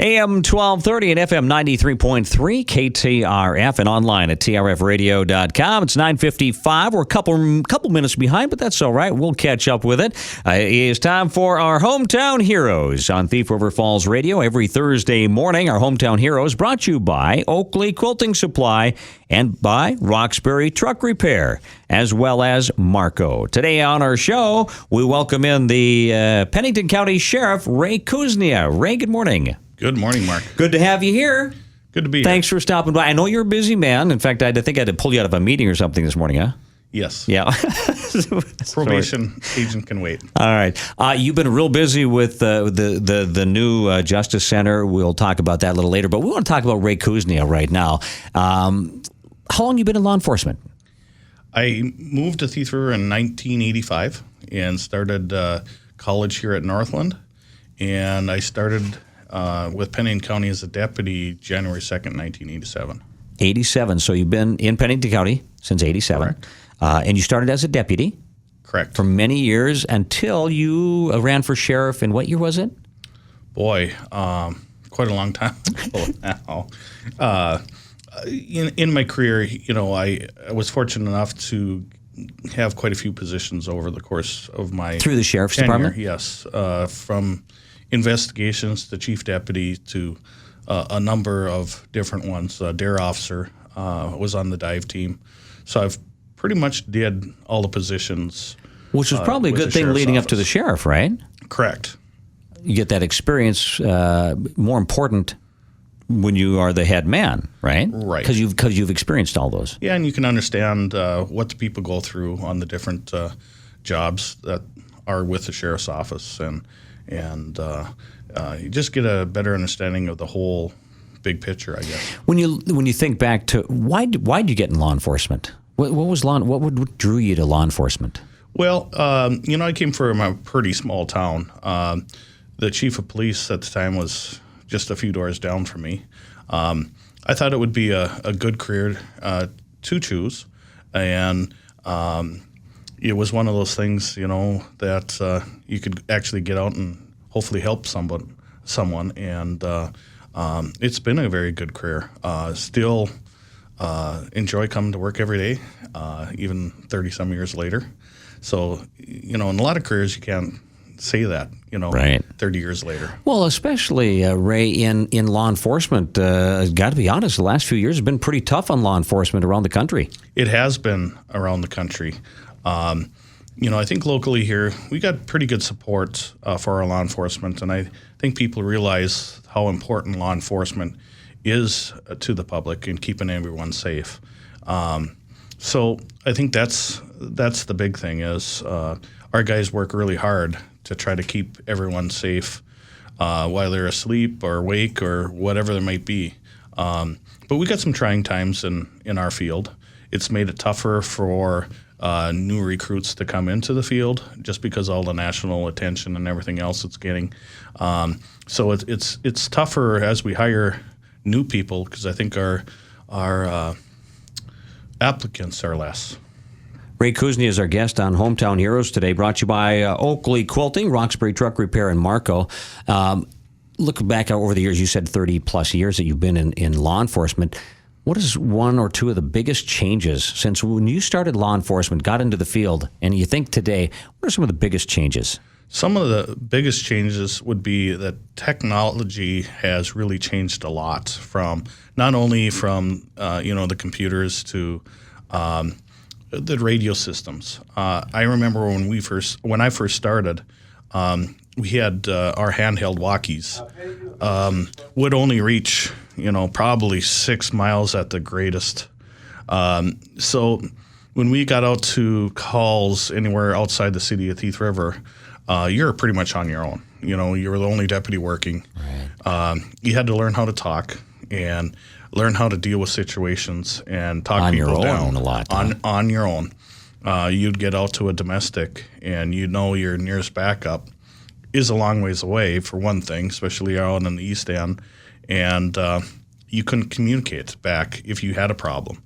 AM 1230 and FM 93.3 KTRF and online at trfradio.com. It's 9:55. We're a couple minutes behind, but that's all right. We'll catch up with it. It is time for our Hometown Heroes on Thief River Falls Radio every Thursday morning. Our Hometown Heroes brought to you by Oakley Quilting Supply and by Roxbury Truck Repair, as well as Marco. Today on our show, we welcome in the Pennington County Sheriff, Ray Kuznia. Ray, good morning. Good morning, Mark. Good to have you here. Good to be here. Thanks for stopping by. I know you're a busy man. In fact, I think I had to pull you out of a meeting or something this morning, huh? Yes. Yeah. Probation agent can wait. All right. You've been real busy with the new Justice Center. We'll talk about that a little later, but we want to talk about Ray Kuznia right now. How long have you been in law enforcement? I moved to Thief River in 1985 and started college here at Northland, and I started with Pennington County as a deputy January 2nd, 1987. 87. So you've been in Pennington County since 87. Correct. And you started as a deputy. Correct. For many years until you ran for sheriff. In what year was it? Boy, quite a long time ago now. In my career, I was fortunate enough to have quite a few positions over the course of my Through the sheriff's tenure. department? Yes, from investigations to chief deputy to a number of different ones. Dare officer was on the dive team, so I've pretty much did all the positions. Which was probably a good thing leading up to the sheriff, right? Correct. You get that experience more important when you are the head man, right? Right. Because you've experienced all those. Yeah, and you can understand what the people go through on the different jobs that are with the sheriff's office, and you just get a better understanding of the whole big picture, I guess. When you think back to why'd you get in law enforcement? What drew you to law enforcement? Well, I came from a pretty small town. The chief of police at the time was just a few doors down from me. I thought it would be a good career to choose, and it was one of those things, that you could actually get out and hopefully help someone, and it's been a very good career. Still enjoy coming to work every day, even 30-some years later. So, in a lot of careers you can't say that, right. 30 years later. Well, especially, Ray, in law enforcement, got to be honest, the last few years have been pretty tough on law enforcement around the country. It has been around the country. I think locally here, we got pretty good support for our law enforcement, and I think people realize how important law enforcement is to the public in keeping everyone safe. So I think that's the big thing is our guys work really hard to try to keep everyone safe while they're asleep or awake or whatever there might be. But we got some trying times in our field. It's made it tougher for new recruits to come into the field just because all the national attention and everything else it's getting. So it's tougher as we hire new people because I think our applicants are less. Ray Kuznia is our guest on Hometown Heroes today, brought to you by Oakley Quilting, Roxbury Truck Repair, and Marco. Looking back over the years, you said 30-plus years that you've been in law enforcement. What is one or two of the biggest changes since when you started law enforcement, got into the field, and you think today, what are some of the biggest changes? Some of the biggest changes would be that technology has really changed a lot from not only from the computers to the radio systems. I remember when I first started, we had our handheld walkies would only reach probably 6 miles at the greatest. So when we got out to calls anywhere outside the city of Thief River, you're pretty much on your own. You were the only deputy working. Right. You had to learn how to talk and learn how to deal with situations and talk people down. On your own a lot. On your own. You'd get out to a domestic and your nearest backup is a long ways away, for one thing, especially out in the East End, and you couldn't communicate back if you had a problem.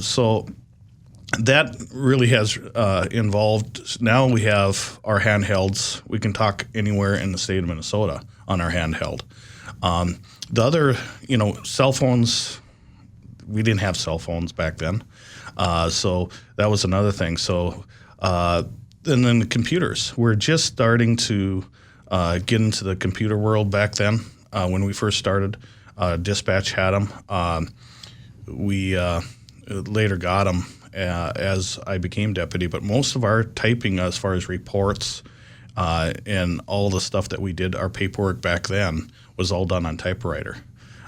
So that really has involved. Now we have our handhelds. We can talk anywhere in the state of Minnesota on our handheld. The other, cell phones, we didn't have cell phones back then. So that was another thing. So, and then the computers. We're just starting to get into the computer world back then. When we first started, Dispatch had them. We later got them as I became deputy. But most of our typing as far as reports and all the stuff that we did, our paperwork back then, was all done on typewriter.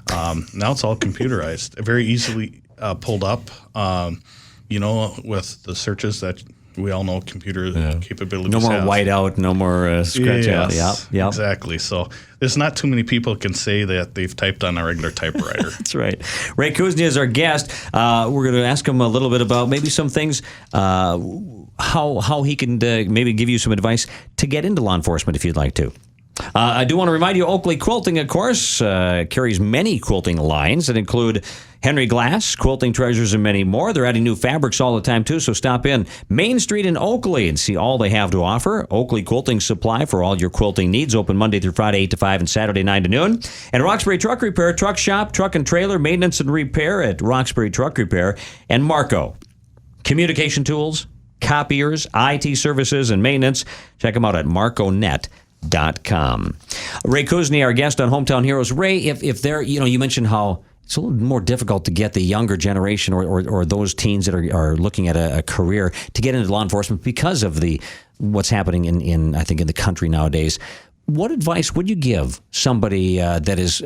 Now it's all computerized, very easily pulled up, with the searches that we all know computer capabilities No more have. whiteout, no more scratch out. Yep. Exactly. So there's not too many people can say that they've typed on a regular typewriter. That's right. Ray Kuznia is our guest. We're going to ask him a little bit about maybe some things, how he can maybe give you some advice to get into law enforcement if you'd like to. I do want to remind you, Oakley Quilting, of course, carries many quilting lines that include Henry Glass, Quilting Treasures, and many more. They're adding new fabrics all the time, too, so stop in Main Street in Oakley and see all they have to offer. Oakley Quilting Supply for all your quilting needs, open Monday through Friday, 8 to 5, and Saturday, 9 to noon. And Roxbury Truck Repair, truck shop, truck and trailer, maintenance and repair at Roxbury Truck Repair. And Marco, communication tools, copiers, IT services, and maintenance. Check them out at marconet.com. Ray Kuznia, our guest on Hometown Heroes. Ray, if they're, you mentioned how it's a little more difficult to get the younger generation or those teens that are looking at a career to get into law enforcement because of what's happening in I think in the country nowadays. What advice would you give somebody that is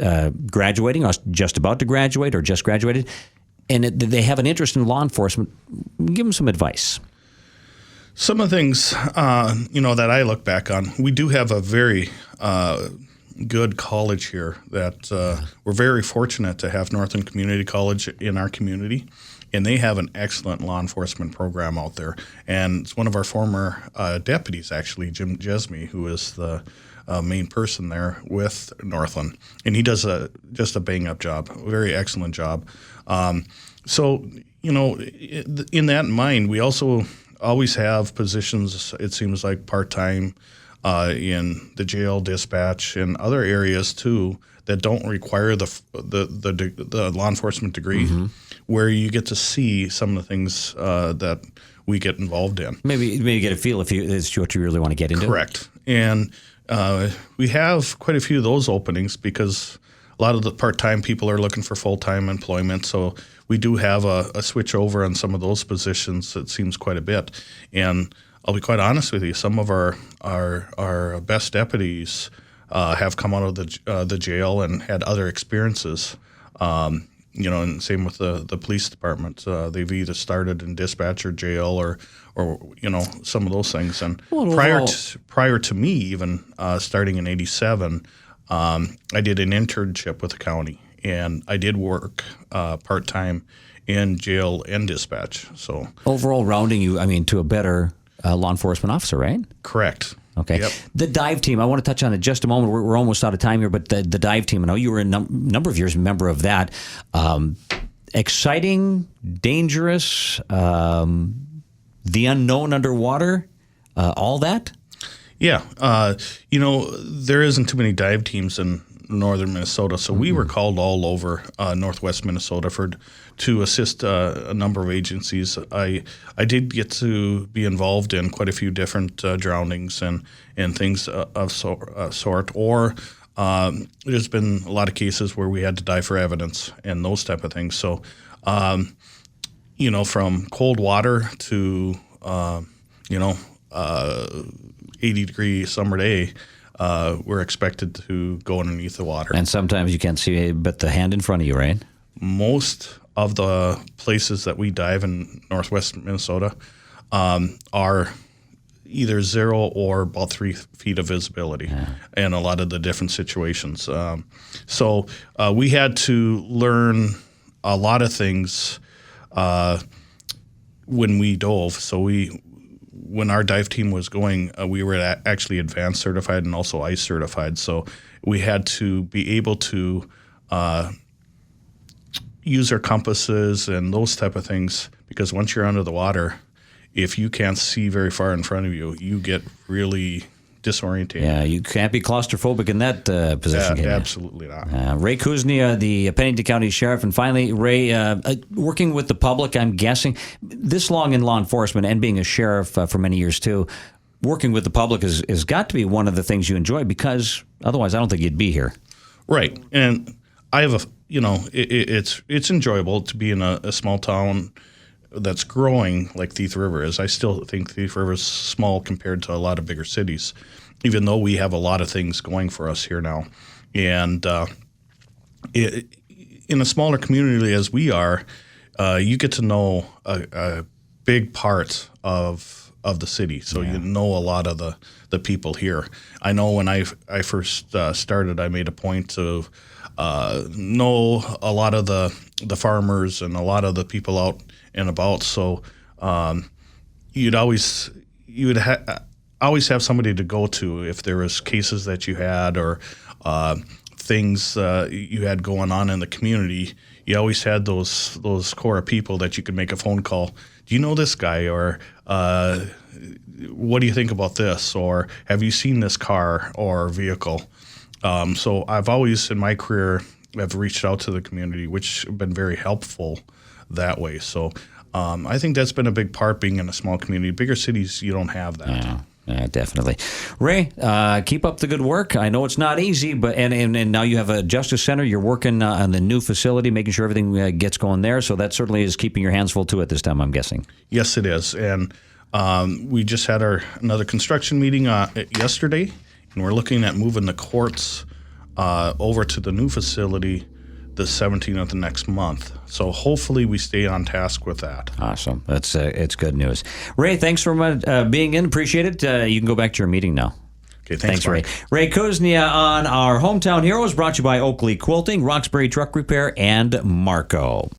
graduating or just about to graduate or just graduated and they have an interest in law enforcement? Give them some advice. Some of the things, that I look back on, we do have a very good college here that we're very fortunate to have Northland Community College in our community, and they have an excellent law enforcement program out there. And it's one of our former deputies, actually, Jim Jesme, who is the main person there with Northland, and he does just a bang-up job, a very excellent job. So, in that mind, we also always have positions, it seems like, part-time in the jail, dispatch, and other areas too that don't require the law enforcement degree, where you get to see some of the things that we get involved in. Maybe get a feel if it's what you really want to get into. Correct. And we have quite a few of those openings because a lot of the part-time people are looking for full-time employment, so we do have a switch over on some of those positions. It seems quite a bit. And I'll be quite honest with you, some of our best deputies have come out of the jail and had other experiences. And same with the police department. They've either started in dispatch or jail or some of those things. And prior to me even starting in '87, I did an internship with the county, and I did work part-time in jail and dispatch. So overall rounding you, to a better law enforcement officer, right? Correct. Okay. Yep. The dive team, I want to touch on it just a moment. We're almost out of time here, but the dive team, I know you were a number of years a member of that. Exciting, dangerous, the unknown underwater, all that? Yeah. There isn't too many dive teams in northern Minnesota, so we were called all over northwest Minnesota to assist a number of agencies. I did get to be involved in quite a few different drownings and things of sort, or there's been a lot of cases where we had to dive for evidence and those type of things. So, from cold water to 80-degree summer day, we're expected to go underneath the water. And sometimes you can't see but the hand in front of you, right? Most of the places that we dive in northwest Minnesota are either 0 or about 3 feet of visibility in a lot of the different situations. So we had to learn a lot of things when we dove. So when our dive team was going, we were actually advanced certified and also ICE certified. So we had to be able to, use their compasses and those type of things, because once you're under the water, if you can't see very far in front of you, you get really disorientated. Yeah, you can't be claustrophobic in that position. Yeah, absolutely not. Ray Kuznia, the Pennington County Sheriff, and finally, Ray, working with the public, I'm guessing, this long in law enforcement and being a sheriff for many years too, working with the public has got to be one of the things you enjoy, because otherwise I don't think you'd be here. Right. And I have it's enjoyable to be in a small town that's growing like Thief River is. I still think Thief River is small compared to a lot of bigger cities, even though we have a lot of things going for us here now. And in a smaller community as we are, you get to know a big part of the city. So you know a lot of the people here. I know when I first started, I made a point to know a lot of the farmers and a lot of the people out and about. So you would always have somebody to go to if there was cases that you had or things you had going on in the community. You always had those core of people that you could make a phone call. Do you know this guy? Or what do you think about this? Or have you seen this car or vehicle? So I've always in my career have reached out to the community, which have been very helpful that way. So I think that's been a big part, being in a small community. Bigger cities, you don't have that. Yeah, definitely. Ray, keep up the good work. I know it's not easy, but and now you have a Justice Center. You're working on the new facility, making sure everything gets going there. So that certainly is keeping your hands full too at this time, I'm guessing. Yes, it is. And we just had another construction meeting yesterday, and we're looking at moving the courts over to the new facility the 17th of the next month. So hopefully we stay on task with that. Awesome. That's it's good news. Ray, thanks for being in. Appreciate it. You can go back to your meeting now. Okay, thanks Ray. Ray Kuznia on our Hometown Heroes, brought to you by Oakley Quilting, Roxbury Truck Repair, and Marco.